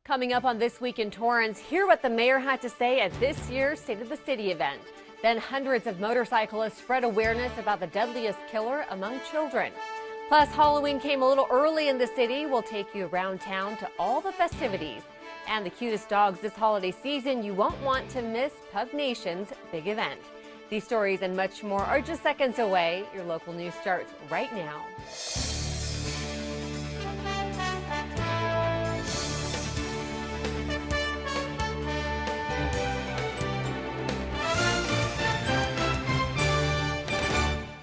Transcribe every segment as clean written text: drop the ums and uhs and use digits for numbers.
Coming up on This Week in Torrance, hear what the mayor had to say at this year's State of the City event. Then hundreds of motorcyclists spread awareness about the deadliest killer among children. Plus, Halloween came a little early in the city. We'll take you around town to all the festivities. And the cutest dogs this holiday season, you won't want to miss Pug Nation's big event. These stories and much more are just seconds away. Your local news starts right now.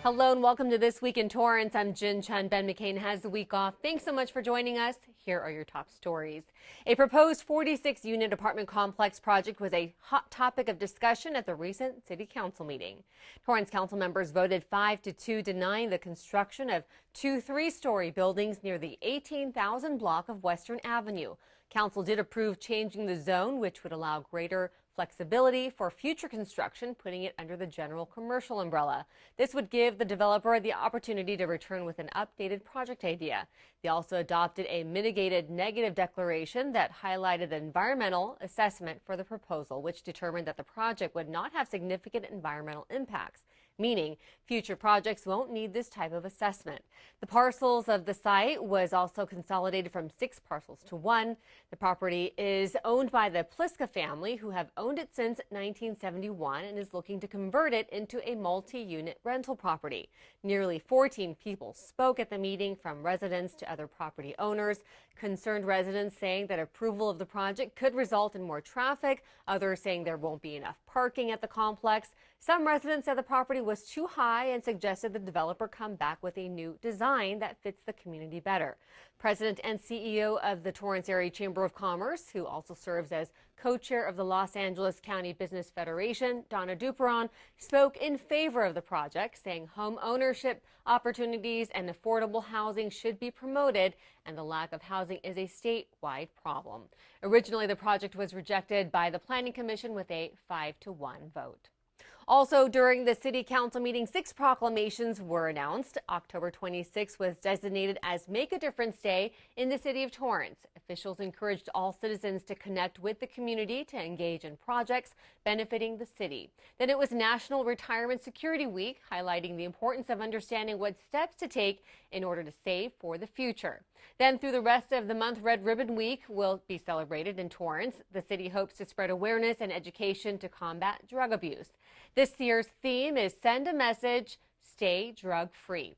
Hello and welcome to This Week in Torrance. I'm Chun. Ben McCain has the week off. Thanks so much for joining us. Here are your top stories. A proposed 46-unit apartment complex project was a hot topic of discussion at the recent City Council meeting. Torrance Council members voted 5-2 denying the construction of two three-story buildings near the 18,000 block of Western Avenue. Council did approve changing the zone, which would allow greater flexibility for future construction, putting it under the general commercial umbrella. This would give the developer the opportunity to return with an updated project idea. They also adopted a mitigated negative declaration that highlighted the environmental assessment for the proposal, which determined that the project would not have significant environmental impacts, meaning future projects won't need this type of assessment. The parcels of the site was also consolidated from 6 parcels to 1. The property is owned by the Pliska family, who have owned it since 1971 and is looking to convert it into a multi-unit rental property. Nearly 14 people spoke at the meeting, from residents to other property owners. Concerned residents saying that approval of the project could result in more traffic, others saying there won't be enough parking at the complex. Some residents said the property was too high and suggested the developer come back with a new design that fits the community better. President and CEO of the Torrance Area Chamber of Commerce, who also serves as co-chair of the Los Angeles County Business Federation, Donna Duperon, spoke in favor of the project, saying home ownership opportunities and affordable housing should be promoted, and the lack of housing is a statewide problem. Originally, the project was rejected by the Planning Commission with a 5-1 vote. Also, during the City Council meeting, 6 proclamations were announced. October 26 was designated as Make a Difference Day in the City of Torrance. Officials encouraged all citizens to connect with the community to engage in projects benefiting the city. Then it was National Retirement Security Week, highlighting the importance of understanding what steps to take in order to save for the future. Then through the rest of the month, Red Ribbon Week will be celebrated in Torrance. The city hopes to spread awareness and education to combat drug abuse. This year's theme is Send a Message, Stay Drug-Free.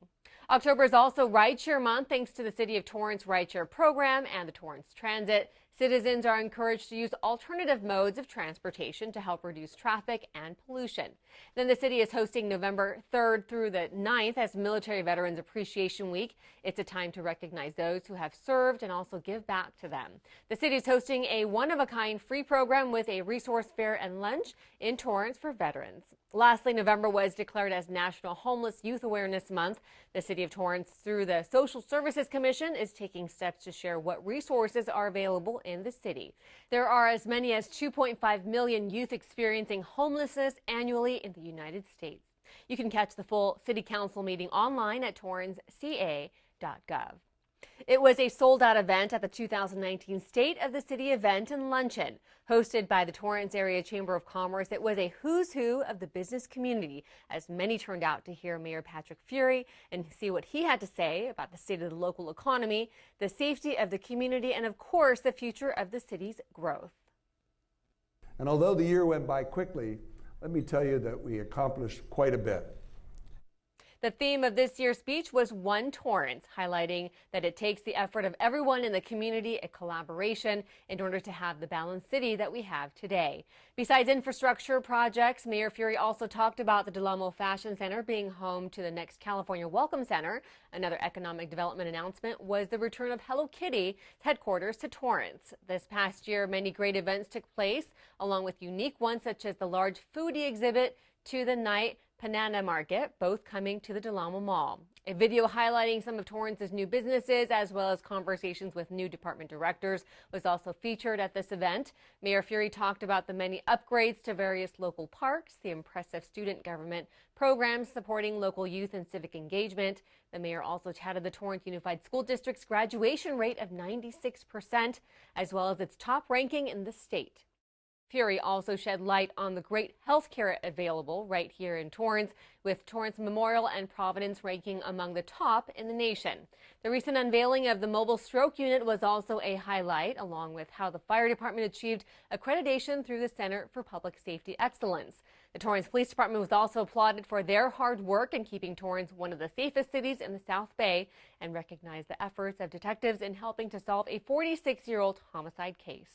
October is also Rideshare Month, thanks to the City of Torrance Rideshare Program and the Torrance Transit. Citizens are encouraged to use alternative modes of transportation to help reduce traffic and pollution. Then the city is hosting November 3rd through the 9th as Military Veterans Appreciation Week. It's a time to recognize those who have served and also give back to them. The city is hosting a one-of-a-kind free program with a resource fair and lunch in Torrance for veterans. Lastly, November was declared as National Homeless Youth Awareness Month. The City of Torrance, through the Social Services Commission, is taking steps to share what resources are available in the city. There are as many as 2.5 million youth experiencing homelessness annually in the United States. You can catch the full City Council meeting online at torranceca.gov. It was a sold-out event at the 2019 State of the City event and luncheon. Hosted by the Torrance Area Chamber of Commerce, it was a who's who of the business community, as many turned out to hear Mayor Patrick Fury and see what he had to say about the state of the local economy, the safety of the community, and of course, the future of the city's growth. And although the year went by quickly, let me tell you that we accomplished quite a bit. The theme of this year's speech was One Torrance, highlighting that it takes the effort of everyone in the community, a collaboration, in order to have the balanced city that we have today. Besides infrastructure projects, Mayor Fury also talked about the Del Amo Fashion Center being home to the next California Welcome Center. Another economic development announcement was the return of Hello Kitty headquarters to Torrance. This past year, many great events took place, along with unique ones such as the large foodie exhibit to the night Banana Market, both coming to the Del Amo Mall. A video highlighting some of Torrance's new businesses, as well as conversations with new department directors, was also featured at this event. Mayor Fury talked about the many upgrades to various local parks, the impressive student government programs supporting local youth and civic engagement. The mayor also touted the Torrance Unified School District's graduation rate of 96%, as well as its top ranking in the state. Fury also shed light on the great health care available right here in Torrance, with Torrance Memorial and Providence ranking among the top in the nation. The recent unveiling of the mobile stroke unit was also a highlight, along with how the fire department achieved accreditation through the Center for Public Safety Excellence. The Torrance Police Department was also applauded for their hard work in keeping Torrance one of the safest cities in the South Bay, and recognized the efforts of detectives in helping to solve a 46-year-old homicide case.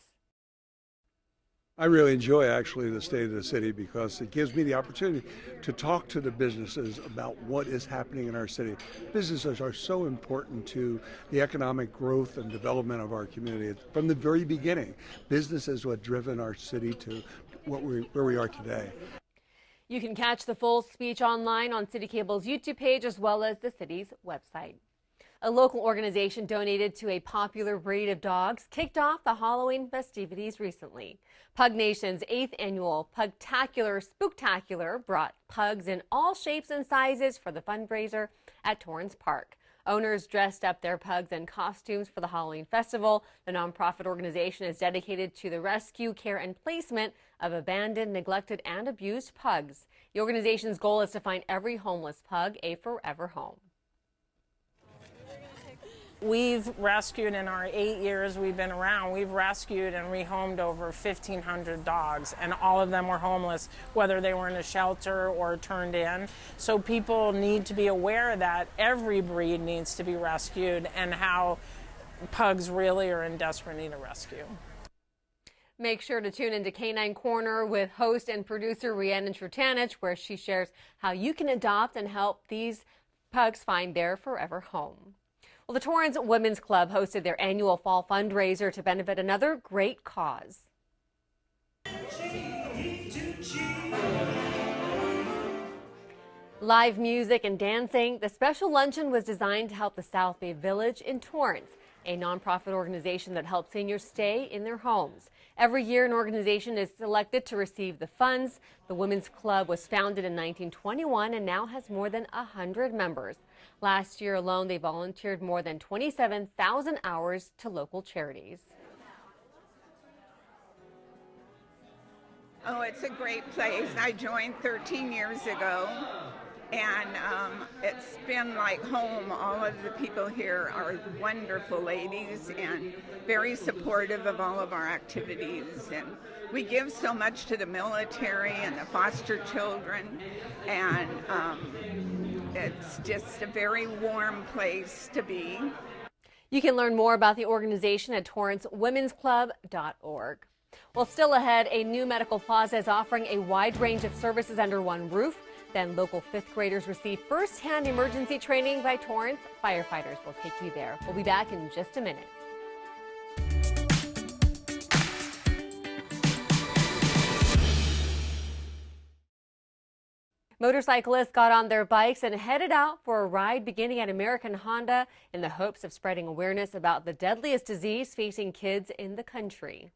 I really enjoy actually the state of the city because it gives me the opportunity to talk to the businesses about what is happening in our city. Businesses are so important to the economic growth and development of our community. From the very beginning, business is what driven our city to where we are today. You can catch the full speech online on CitiCABLE's YouTube page, as well as the city's website. A local organization donated to a popular breed of dogs kicked off the Halloween festivities recently. Pug Nation's 8th annual Pug-tacular spooktacular brought pugs in all shapes and sizes for the fundraiser at Torrance Park. Owners dressed up their pugs in costumes for the Halloween festival. The nonprofit organization is dedicated to the rescue, care, and placement of abandoned, neglected, and abused pugs. The organization's goal is to find every homeless pug a forever home. We've rescued, in our 8 years we've been around, we've rescued and rehomed over 1,500 dogs, and all of them were homeless, whether they were in a shelter or turned in. So people need to be aware that every breed needs to be rescued and how pugs really are in desperate need of rescue. Make sure to tune into Canine Corner with host and producer Rhiannon Trutanich, where she shares how you can adopt and help these pugs find their forever home. Well, the Torrance Women's Club hosted their annual fall fundraiser to benefit another great cause. Live music and dancing, the special luncheon was designed to help the South Bay Village in Torrance, a nonprofit organization that helps seniors stay in their homes. Every year, an organization is selected to receive the funds. The Women's Club was founded in 1921 and now has more than 100 members. Last year alone, they volunteered more than 27,000 hours to local charities. Oh, it's a great place. I joined 13 years ago, and it's been like home. All of the people here are wonderful ladies and very supportive of all of our activities. And we give so much to the military and the foster children, and it's just a very warm place to be. You can learn more about the organization at torrancewomen'sclub.org. Well, still ahead, a new medical plaza is offering a wide range of services under one roof. Then local 5th graders receive first-hand emergency training by Torrance firefighters. We'll take you there. We'll be back in just a minute. Motorcyclists got on their bikes and headed out for a ride beginning at American Honda in the hopes of spreading awareness about the deadliest disease facing kids in the country.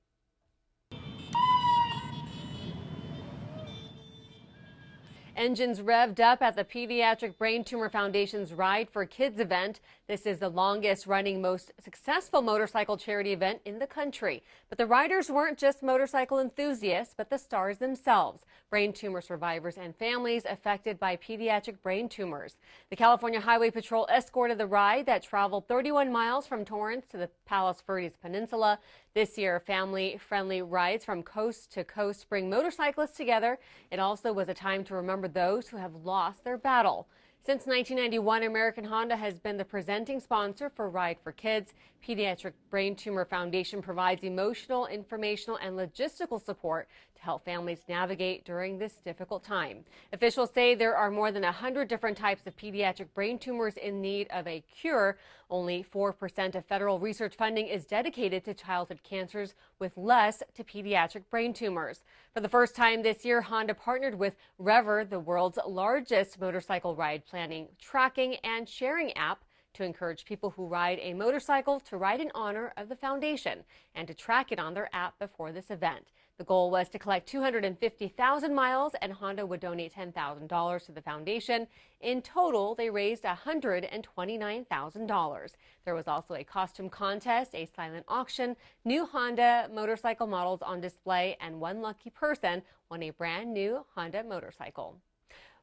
Engines revved up at the Pediatric Brain Tumor Foundation's Ride for Kids event. This is the longest running, most successful motorcycle charity event in the country. But the riders weren't just motorcycle enthusiasts, but the stars themselves, brain tumor survivors and families affected by pediatric brain tumors. The California Highway Patrol escorted the ride that traveled 31 miles from Torrance to the Palos Verdes Peninsula. This year, family-friendly rides from coast to coast bring motorcyclists together. It also was a time to remember those who have lost their battle. Since 1991, American Honda has been the presenting sponsor for Ride for Kids. Pediatric Brain Tumor Foundation provides emotional, informational, and logistical support to help families navigate during this difficult time. Officials say there are more than 100 different types of pediatric brain tumors in need of a cure. Only 4% of federal research funding is dedicated to childhood cancers, with less to pediatric brain tumors. For the first time this year, Honda partnered with Rever, the world's largest motorcycle ride planning, tracking, and sharing app to encourage people who ride a motorcycle to ride in honor of the foundation and to track it on their app before this event. The goal was to collect 250,000 miles, and Honda would donate $10,000 to the foundation. In total, they raised $129,000. There was also a costume contest, a silent auction, new Honda motorcycle models on display, and one lucky person won a brand new Honda motorcycle.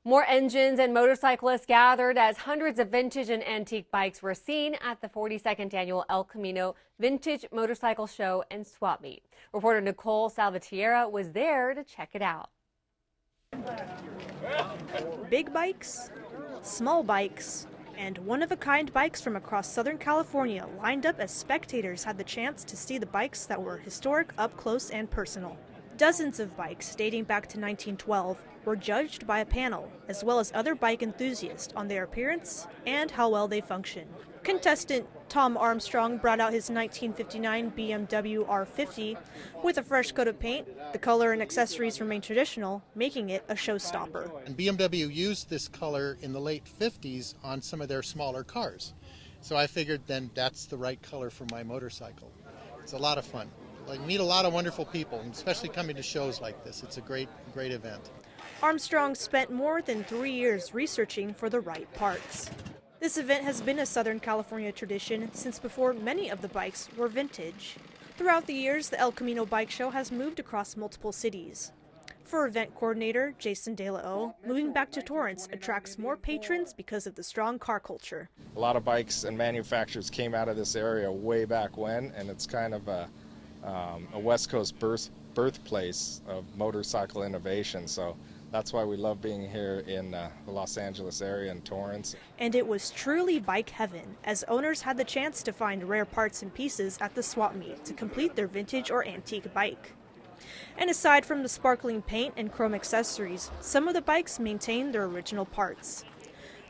More engines and motorcyclists gathered as hundreds of vintage and antique bikes were seen at the 42nd Annual El Camino Vintage Motorcycle Show and Swap Meet. Reporter Nicholle Salvatierra was there to check it out. Big bikes, small bikes, and one-of-a-kind bikes from across Southern California lined up as spectators had the chance to see the bikes that were historic up close and personal. Dozens of bikes dating back to 1912 were judged by a panel, as well as other bike enthusiasts, on their appearance and how well they function. Contestant Tom Armstrong brought out his 1959 BMW R50 with a fresh coat of paint. The color and accessories remain traditional, making it a showstopper. And BMW used this color in the late 50s on some of their smaller cars. So I figured then that's the right color for my motorcycle. It's a lot of fun. I meet a lot of wonderful people, especially coming to shows like this. It's a great event. Armstrong spent more than 3 years researching for the right parts. This event has been a Southern California tradition since before many of the bikes were vintage. Throughout the years, the El Camino Bike Show has moved across multiple cities. For event coordinator Jason De La O, moving back to Torrance attracts more patrons because of the strong car culture. A lot of bikes and manufacturers came out of this area way back when, and it's kind of a West Coast birthplace of motorcycle innovation. So that's why we love being here in the Los Angeles area in Torrance. And it was truly bike heaven, as owners had the chance to find rare parts and pieces at the swap meet to complete their vintage or antique bike. And aside from the sparkling paint and chrome accessories, some of the bikes maintain their original parts.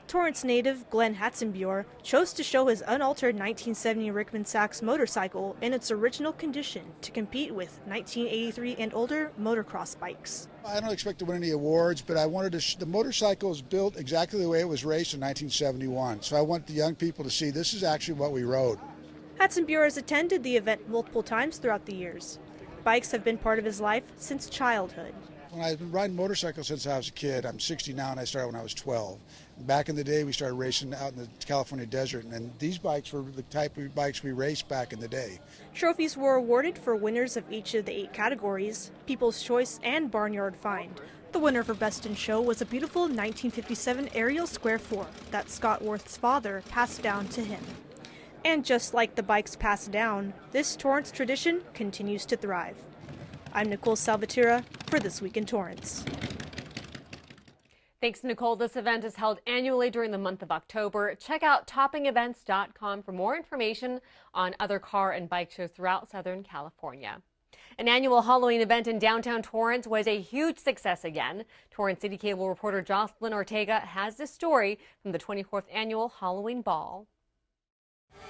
Torrance native Glenn Hatzenbuer chose to show his unaltered 1970 Rickman Sachs motorcycle in its original condition to compete with 1983 and older motocross bikes. I don't expect to win any awards, but I wanted to. The motorcycle is built exactly the way it was raced in 1971, so I want the young people to see this is actually what we rode. Hatzenbuer has attended the event multiple times throughout the years. Bikes have been part of his life since childhood. When I've been riding motorcycles since I was a kid. I'm 60 now, and I started when I was 12. Back in the day, we started racing out in the California desert, and these bikes were the type of bikes we raced back in the day. Trophies were awarded for winners of each of the 8 categories: People's Choice and Barnyard Find. The winner for Best in Show was a beautiful 1957 Ariel Square 4 that Scott Worth's father passed down to him. And just like the bikes passed down, this Torrance tradition continues to thrive. I'm Nicholle Salvatierra for This Week in Torrance. Thanks, Nicholle. This event is held annually during the month of October. Check out toppingevents.com for more information on other car and bike shows throughout Southern California. An annual Halloween event in downtown Torrance was a huge success again. Torrance CitiCABLE reporter Jocelyn Ortega has this story from the 24th Annual Halloween Ball.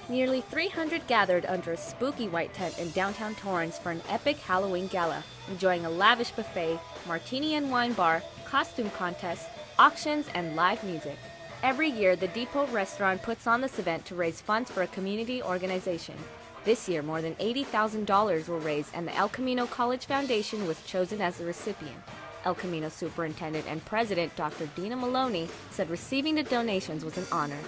Nearly 300 gathered under a spooky white tent in downtown Torrance for an epic Halloween gala, enjoying a lavish buffet, martini and wine bar, costume contests, auctions, and live music. Every year, the Depot restaurant puts on this event to raise funds for a community organization. This year, more than $80,000 were raised, and the El Camino College Foundation was chosen as the recipient. El Camino Superintendent and President Dr. Dina Maloney said receiving the donations was an honor.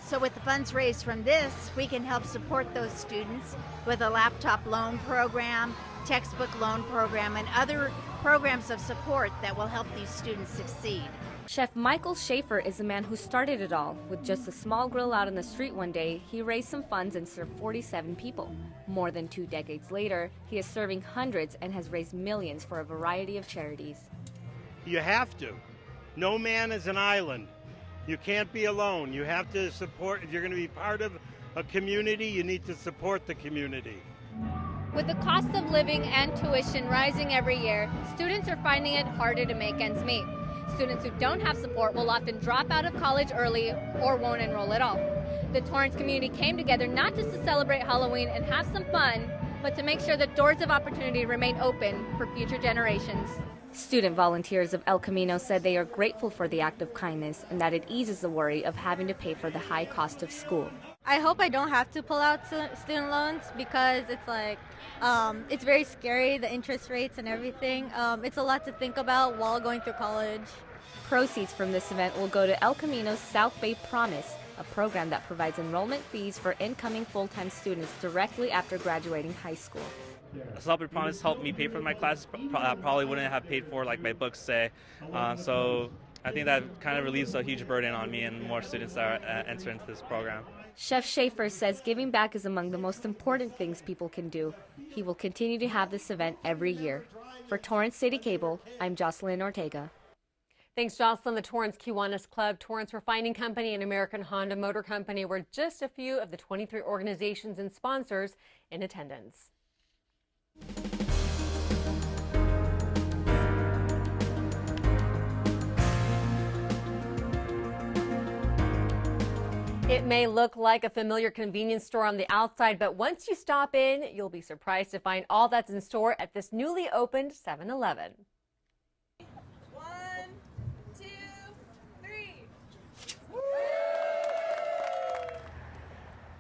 So with the funds raised from this, we can help support those students with a laptop loan program, textbook loan program, and other programs of support that will help these students succeed. Chef Michael Schaefer is the man who started it all. With just a small grill out on the street one day, he raised some funds and served 47 people. More than 2 decades later, he is serving hundreds and has raised millions for a variety of charities. You have to. No man is an island. You can't be alone. You have to support. If you're going to be part of a community, you need to support the community. With the cost of living and tuition rising every year, students are finding it harder to make ends meet. Students who don't have support will often drop out of college early or won't enroll at all. The Torrance community came together not just to celebrate Halloween and have some fun, but to make sure that doors of opportunity remain open for future generations. Student volunteers of El Camino said they are grateful for the act of kindness and that it eases the worry of having to pay for the high cost of school. I hope I don't have to pull out student loans because it's like, it's very scary, the interest rates and everything. It's a lot to think about while going through college. Proceeds from this event will go to El Camino's South Bay Promise, a program that provides enrollment fees for incoming full-time students directly after graduating high school. South Bay Promise helped me pay for my classes. Probably wouldn't have paid for, like my books say. So I think that kind of relieves a huge burden on me and more students that are enter into this program. Chef Schaefer says giving back is among the most important things people can do. He will continue to have this event every year. For Torrance CitiCABLE, I'm Jocelyn Ortega. Thanks, Jocelyn. The Torrance Kiwanis Club, Torrance Refining Company, and American Honda Motor Company were just a few of the 23 organizations and sponsors in attendance. It may look like a familiar convenience store on the outside, but once you stop in, you'll be surprised to find all that's in store at this newly opened 7-Eleven.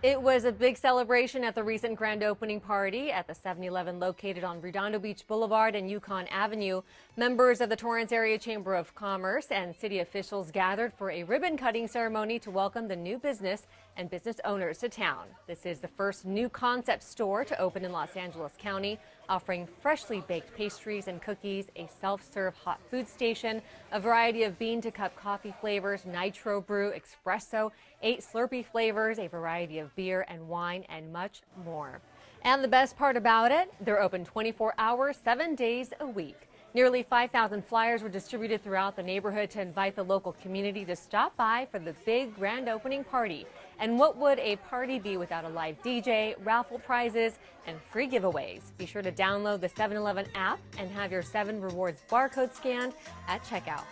It was a big celebration at the recent grand opening party at the 7-Eleven located on Redondo Beach Boulevard and Yukon Avenue. Members of the Torrance Area Chamber of Commerce and city officials gathered for a ribbon-cutting ceremony to welcome the new business and business owners to town. This is the first new concept store to open in Los Angeles County, offering freshly baked pastries and cookies, a self-serve hot food station, a variety of bean-to-cup coffee flavors, nitro brew, espresso, 8 Slurpee flavors, a variety of beer and wine, and much more. And the best part about it, they're open 24 hours, 7 days a week. Nearly 5,000 flyers were distributed throughout the neighborhood to invite the local community to stop by for the big grand opening party. And what would a party be without a live DJ, raffle prizes, and free giveaways? Be sure to download the 7-Eleven app and have your 7 Rewards barcode scanned at checkout.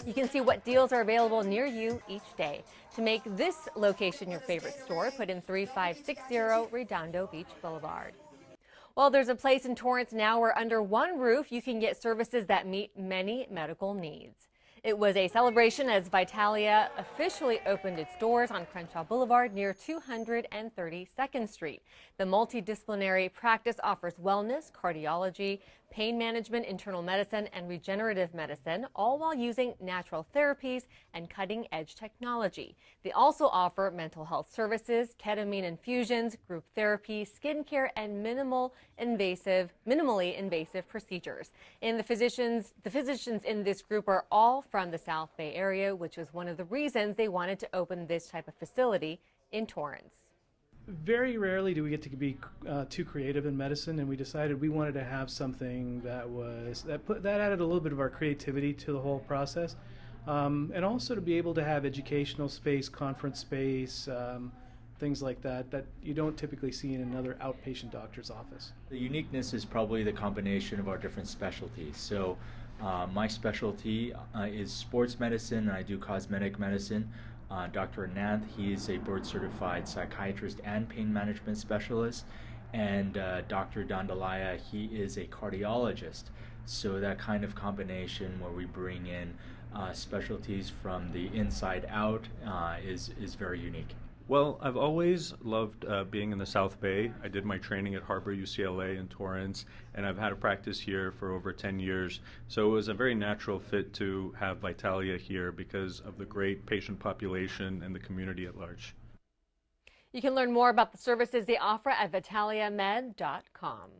You can see what deals are available near you each day. To make this location your favorite store, put in 3560 Redondo Beach Boulevard. Well, there's a place in Torrance now where under one roof you can get services that meet many medical needs. It was a celebration as Battaglia officially opened its doors on Crenshaw Boulevard near 232nd Street. The multidisciplinary practice offers wellness, cardiology, pain management, internal medicine, and regenerative medicine, all while using natural therapies and cutting-edge technology. They also offer mental health services, ketamine infusions, group therapy, skincare, and minimally invasive procedures. And the physicians in this group are all from the South Bay area, which was one of the reasons they wanted to open this type of facility in Torrance. Very rarely do we get to be too creative in medicine, and we decided we wanted to have something that added a little bit of our creativity to the whole process, and also to be able to have educational space, conference space, things like that you don't typically see in another outpatient doctor's office. The uniqueness is probably the combination of our different specialties. So my specialty is sports medicine, and I do cosmetic medicine. Dr. Ananth, he is a board-certified psychiatrist and pain management specialist, and Dr. Dandalaya, he is a cardiologist. So that kind of combination where we bring in specialties from the inside out is very unique. Well, I've always loved being in the South Bay. I did my training at Harbor UCLA in Torrance, and I've had a practice here for over 10 years. So it was a very natural fit to have Battaglia here because of the great patient population and the community at large. You can learn more about the services they offer at battagliamed.com.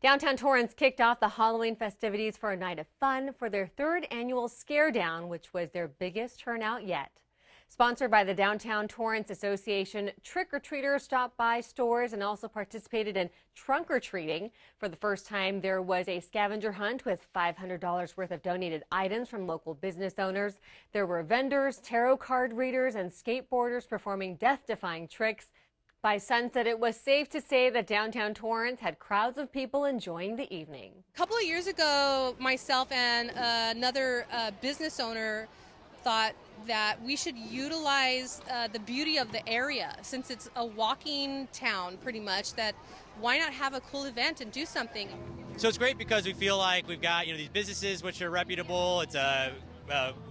Downtown Torrance kicked off the Halloween festivities for a night of fun for their 3rd annual Scare Down, which was their biggest turnout yet. Sponsored by the Downtown Torrance Association, trick-or-treaters stopped by stores and also participated in trunk-or-treating. For the first time, there was a scavenger hunt with $500 worth of donated items from local business owners. There were vendors, tarot card readers, and skateboarders performing death-defying tricks. By sunset, it was safe to say that downtown Torrance had crowds of people enjoying the evening. A couple of years ago, myself and another business owner thought that we should utilize the beauty of the area, since it's a walking town pretty much, that why not have a cool event and do something. So it's great because we feel like we've got, these businesses which are reputable. It's a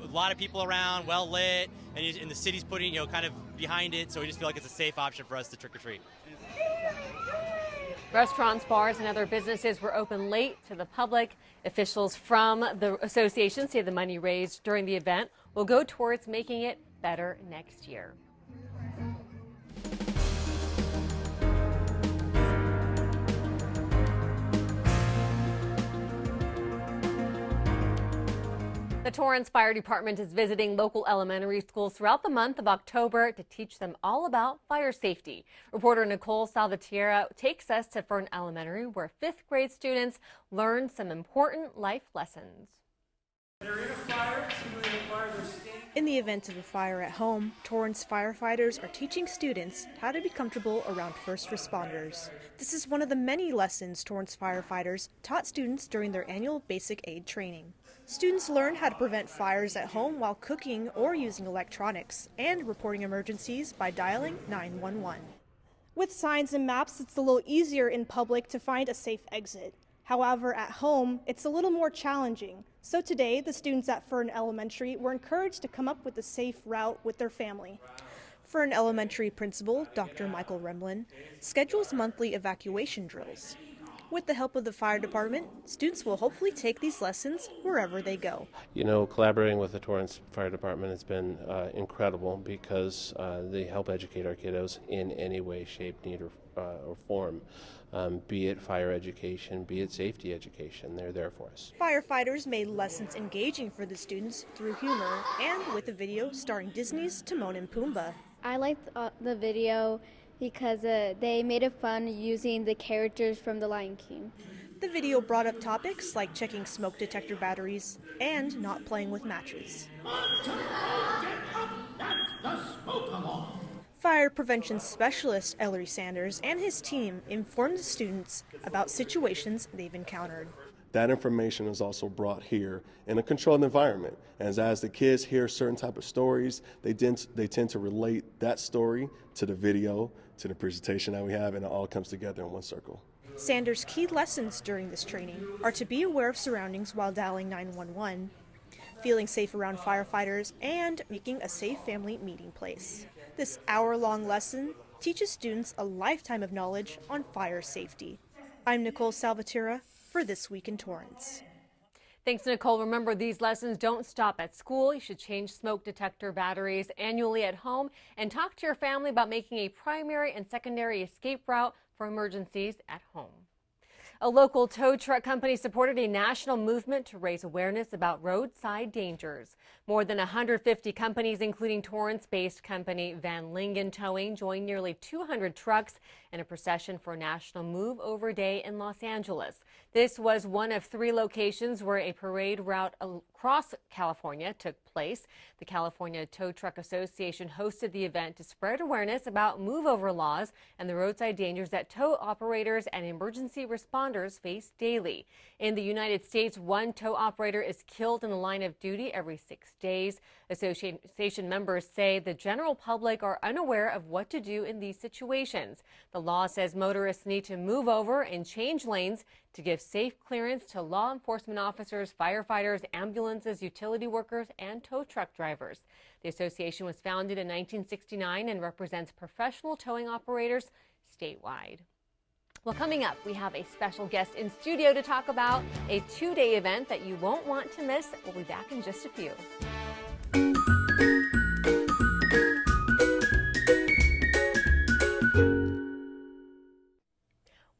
lot of people around, well lit, and the city's putting, kind of behind it. So we just feel like it's a safe option for us to trick or treat. Restaurants, bars, and other businesses were open late to the public. Officials from the association say the money raised during the event will go towards making it better next year. The Torrance Fire Department is visiting local elementary schools throughout the month of October to teach them all about fire safety. Reporter Nicholle Salvatierra takes us to Fern Elementary, where 5th grade students learn some important life lessons. In the event of a fire at home, Torrance firefighters are teaching students how to be comfortable around first responders. This is one of the many lessons Torrance firefighters taught students during their annual basic aid training. Students learn how to prevent fires at home while cooking or using electronics, and reporting emergencies by dialing 911. With signs and maps, it's a little easier in public to find a safe exit. However, at home, it's a little more challenging. So today, the students at Fern Elementary were encouraged to come up with a safe route with their family. Fern Elementary Principal Dr. Michael Remlin schedules monthly evacuation drills. With the help of the fire department, students will hopefully take these lessons wherever they go. Collaborating with the Torrance Fire Department has been incredible because they help educate our kiddos in any way, shape, need, or form. Be it fire education, be it safety education, they're there for us. Firefighters made lessons engaging for the students through humor and with a video starring Disney's Timon and Pumbaa. I liked the video because they made it fun using the characters from The Lion King. The video brought up topics like checking smoke detector batteries and not playing with matches. Fire prevention specialist Ellery Sanders and his team informed the students about situations they've encountered. That information is also brought here in a controlled environment. As the kids hear certain type of stories, they tend to relate that story to the video, to the presentation that we have, and it all comes together in one circle. Sanders' key lessons during this training are to be aware of surroundings while dialing 911, feeling safe around firefighters, and making a safe family meeting place. This hour-long lesson teaches students a lifetime of knowledge on fire safety. I'm Nicholle Salvatierra for This Week in Torrance. Thanks, Nicholle. Remember, these lessons don't stop at school. You should change smoke detector batteries annually at home and talk to your family about making a primary and secondary escape route for emergencies at home. A local tow truck company supported a national movement to raise awareness about roadside dangers. More than 150 companies, including Torrance-based company Van Lingen Towing, joined nearly 200 trucks in a procession for National Move Over Day in Los Angeles. This was one of 3 locations where a parade route across California took place. The California Tow Truck Association hosted the event to spread awareness about move-over laws and the roadside dangers that tow operators and emergency responders face daily. In the United States, 1 tow operator is killed in the line of duty every 6 days. Association members say the general public are unaware of what to do in these situations. The law says motorists need to move over and change lanes to give safe clearance to law enforcement officers, firefighters, ambulances, utility workers, and tow truck drivers. The association was founded in 1969 and represents professional towing operators statewide. Well, coming up, we have a special guest in studio to talk about a 2-day event that you won't want to miss. We'll be back in just a few.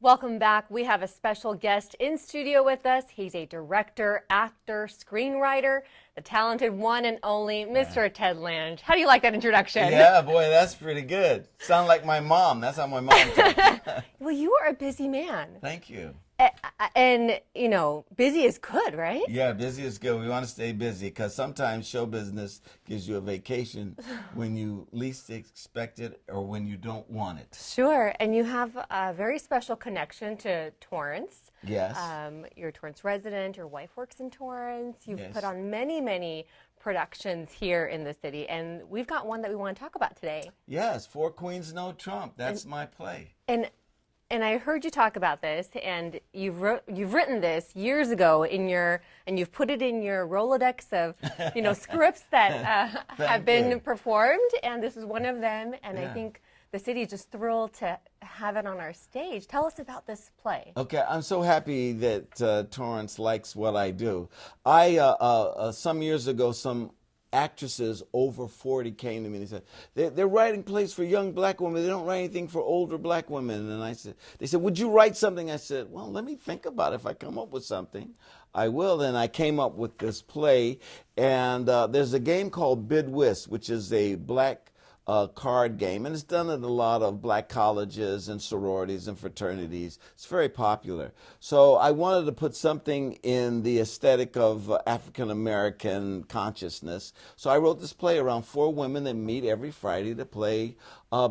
Welcome back. We have a special guest in studio with us. He's a director, actor, screenwriter, the talented one and only Mr. Ted Lange. How do you like that introduction? Yeah, boy, that's pretty good. Sound like my mom. That's how my mom talks. Well, you are a busy man. Thank you. And, you know, busy is good, right? Yeah, busy is good. We want to stay busy because sometimes show business gives you a vacation when you least expect it or when you don't want it. Sure. And you have a very special connection to Torrance. Yes. You're a Torrance resident. Your wife works in Torrance. You've Yes. put on many, many productions here in the city. And we've got one that we want to talk about today. Yes, 4 Queens, No Trump. That's my play. And And I heard you talk about this, and you've written this years ago and you've put it in your Rolodex of, scripts that have been performed, and this is one of them. And I think the city is just thrilled to have it on our stage. Tell us about this play. Okay, I'm so happy that Torrance likes what I do. Some years ago, some actresses over 40 came to me and said, they're writing plays for young black women. They don't write anything for older black women. And they said, would you write something? I said, well, let me think about it. If I come up with something, I will. And I came up with this play. And there's a game called Bid Whist, which is a black card game, and it's done at a lot of black colleges and sororities and fraternities. It's very popular. So I wanted to put something in the aesthetic of African American consciousness. So I wrote this play around 4 women that meet every Friday to play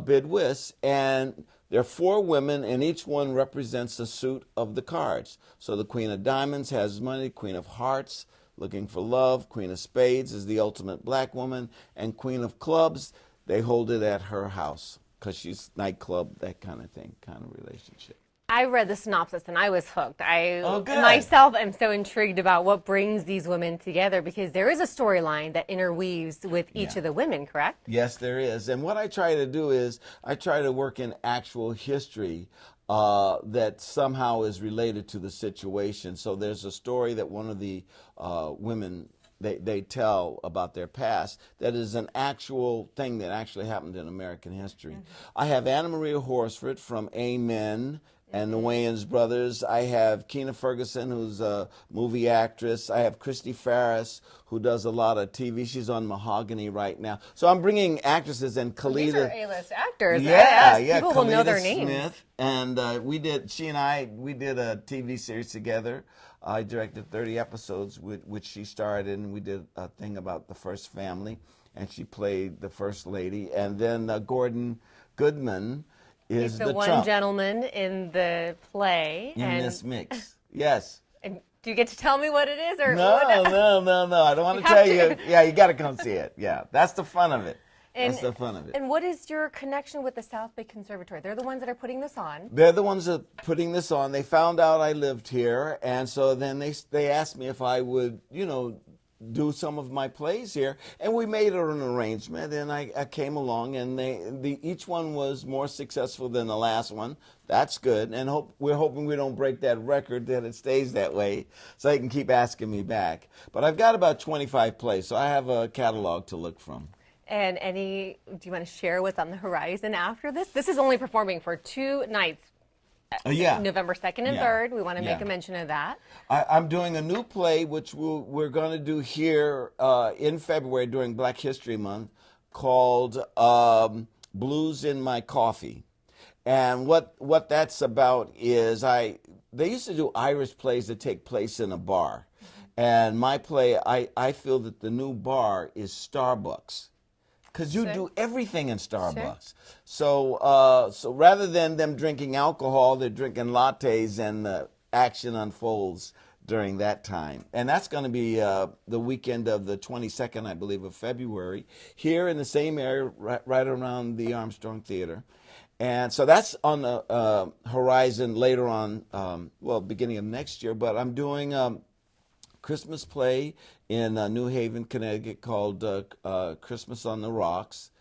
Bid Whist, and there are 4 women, and each one represents a suit of the cards. So the Queen of Diamonds has money, Queen of Hearts looking for love, Queen of Spades is the ultimate black woman, and Queen of Clubs, they hold it at her house because she's nightclub, that kind of thing, kind of relationship. I read the synopsis and I was hooked. I good. myself am so intrigued about what brings these women together, because there is a storyline that interweaves with each of the women, correct? Yes, there is. And what I try to do is I try to work in actual history that somehow is related to the situation. So there's a story that one of the women they tell about their past that is an actual thing that actually happened in American history. I have Anna Maria Horsford from Amen and the Wayans brothers. I have Keena Ferguson, who's a movie actress. I have Christy Farris, who does a lot of TV. She's on Mahogany right now. So I'm bringing actresses, and Khalida. These are A-list actors. People will know their names. Smith, and she and I did a TV series together. I directed 30 episodes, which she starred in. We did a thing about the first family, and she played the first lady. And then Gordon Goodman is the one Trump gentleman in the play. in this mix. Yes. And do you get to tell me what it is, or No. I don't want to tell you. Yeah, you got to come see it. Yeah, that's the fun of it. That's the fun of it. And what is your connection with the South Bay Conservatory? They're the ones that are putting this on. They're the ones that are putting this on. They found out I lived here, and so then they asked me if I would, do some of my plays here, and we made an arrangement, and I came along, and each one was more successful than the last one. That's good, and we're hoping we don't break that record, that it stays that way, so they can keep asking me back. But I've got about 25 plays, so I have a catalog to look from. And do you want to share what's on the horizon after this? This is only performing for 2 nights. November 2nd and 3rd. We want to make a mention of that. I'm doing a new play, which we're going to do here in February during Black History Month, called Blues in My Coffee. And what that's about is they used to do Irish plays that take place in a bar. And my play, I feel that the new bar is Starbucks. Because you do everything in Starbucks. Sure. So rather than them drinking alcohol, they're drinking lattes, and the action unfolds during that time. And that's going to be the weekend of the 22nd, I believe, of February, here in the same area, right around the Armstrong Theater. And so that's on the horizon later on, beginning of next year. But I'm doing Christmas play in New Haven, Connecticut, called Christmas on the Rocks.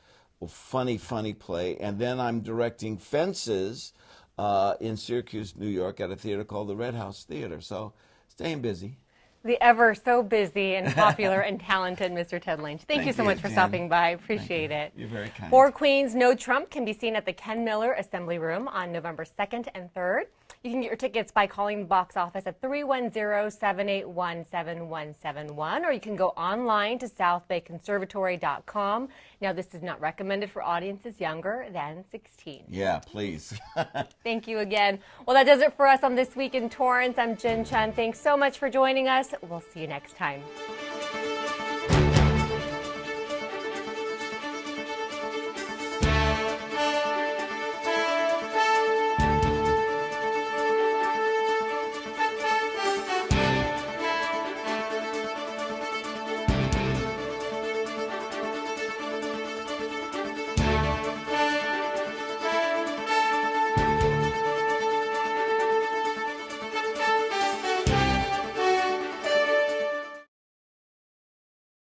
Funny play. And then I'm directing Fences in Syracuse, New York, at a theater called the Red House Theater. So staying busy. The ever so busy and popular and talented Mr. Ted Lynch. Thank you so much for stopping by. Appreciate it. You're very kind. 4 Queens, No Trump can be seen at the Ken Miller Assembly Room on November 2nd and 3rd. You can get your tickets by calling the box office at 310-781-7171, or you can go online to southbayconservatory.com. Now, this is not recommended for audiences younger than 16. Yeah, please. Thank you again. Well, that does it for us on This Week in Torrance. I'm Jen Chun. Thanks so much for joining us. We'll see you next time.